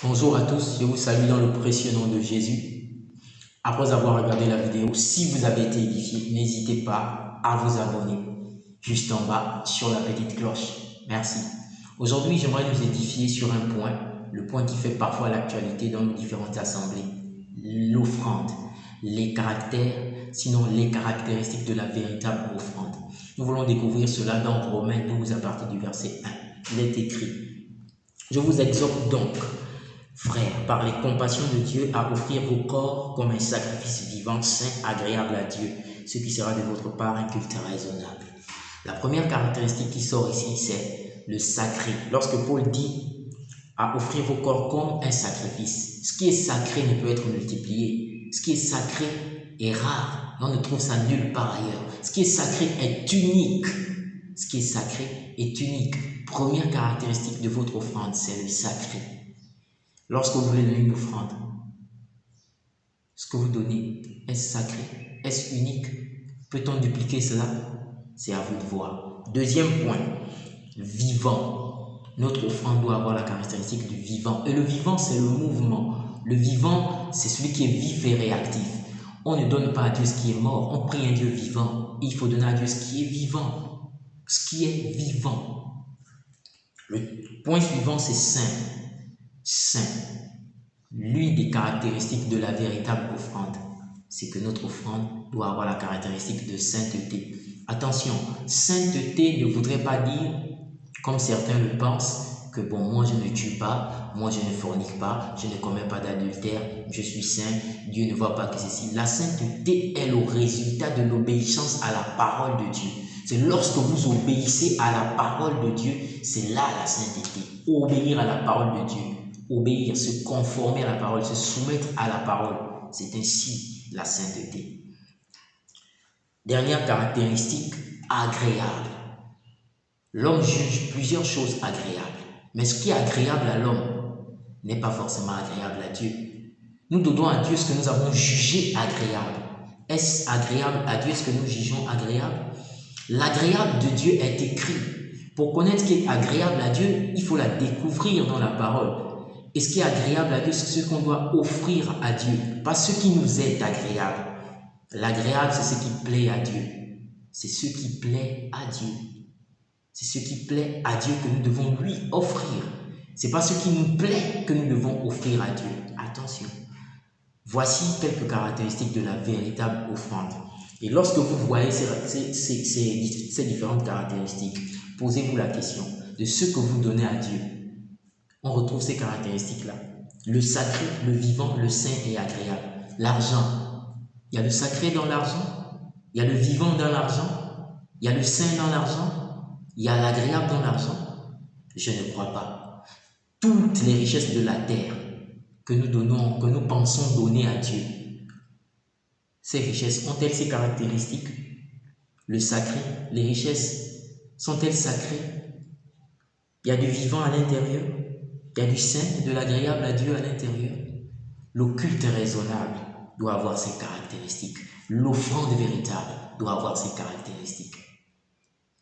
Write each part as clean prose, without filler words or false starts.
Bonjour à tous, je vous salue dans le précieux nom de Jésus. Après avoir regardé la vidéo, si vous avez été édifié, n'hésitez pas à vous abonner juste en bas sur la petite cloche. Merci. Aujourd'hui, j'aimerais nous édifier sur un point, le point qui fait parfois l'actualité dans nos différentes assemblées, l'offrande, les caractères, sinon les caractéristiques de la véritable offrande. Nous voulons découvrir cela dans Romains 12 à partir du verset 1. Il est écrit: je vous exhorte donc, frères, par les compassions de Dieu, à offrir vos corps comme un sacrifice vivant, saint, agréable à Dieu, ce qui sera de votre part un culte raisonnable. La première caractéristique qui sort ici, c'est le sacré. Lorsque Paul dit à offrir vos corps comme un sacrifice, ce qui est sacré ne peut être multiplié. Ce qui est sacré est rare. On ne trouve ça nulle part ailleurs. Ce qui est sacré est unique. Ce qui est sacré est unique. Première caractéristique de votre offrande, c'est le sacré. Lorsque vous voulez donner une offrande, ce que vous donnez, est-ce sacré? Est-ce unique? Peut-on dupliquer cela? C'est à vous de voir. Deuxième point, vivant. Notre offrande doit avoir la caractéristique du vivant. Et le vivant, c'est le mouvement. Le vivant, c'est celui qui est vif et réactif. On ne donne pas à Dieu ce qui est mort, on prie un Dieu vivant. Il faut donner à Dieu ce qui est vivant. Ce qui est vivant. Le point suivant, c'est saint. Saint. L'une des caractéristiques de la véritable offrande, c'est que notre offrande doit avoir la caractéristique de sainteté. Attention, sainteté ne voudrait pas dire, comme certains le pensent, que bon, moi je ne tue pas, moi je ne fornique pas, je ne commets pas d'adultère, je suis saint, Dieu ne voit pas que ceci. La sainteté est le résultat de l'obéissance à la parole de Dieu. C'est lorsque vous obéissez à la parole de Dieu, c'est là la sainteté. Obéir à la parole de Dieu. Obéir, se conformer à la parole, se soumettre à la parole. C'est ainsi la sainteté. Dernière caractéristique, agréable. L'homme juge plusieurs choses agréables. Mais ce qui est agréable à l'homme n'est pas forcément agréable à Dieu. Nous donnons à Dieu ce que nous avons jugé agréable. Est-ce agréable à Dieu ce que nous jugeons agréable? L'agréable de Dieu est écrit. Pour connaître ce qui est agréable à Dieu, il faut la découvrir dans la parole. Et ce qui est agréable à Dieu, c'est ce qu'on doit offrir à Dieu, pas ce qui nous est agréable. L'agréable, c'est ce qui plaît à Dieu. C'est ce qui plaît à Dieu. C'est ce qui plaît à Dieu que nous devons lui offrir. Ce n'est pas ce qui nous plaît que nous devons offrir à Dieu. Attention. Voici quelques caractéristiques de la véritable offrande. Et lorsque vous voyez ces différentes caractéristiques, posez-vous la question de ce que vous donnez à Dieu. On retrouve ces caractéristiques-là. Le sacré, le vivant, le saint et agréable. L'argent. Il y a le sacré dans l'argent. Il y a le vivant dans l'argent. Il y a le saint dans l'argent. Il y a l'agréable dans l'argent. Je ne crois pas. Toutes les richesses de la terre que nous donnons, que nous pensons donner à Dieu, ces richesses ont-elles ces caractéristiques? Le sacré, les richesses sont-elles sacrées? Il y a du vivant à l'intérieur. Il y a du saint, de l'agréable à Dieu à l'intérieur. Le culte raisonnable doit avoir ces caractéristiques. L'offrande véritable doit avoir ces caractéristiques.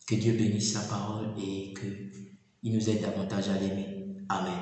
Que Dieu bénisse sa parole et qu'il nous aide davantage à l'aimer. Amen.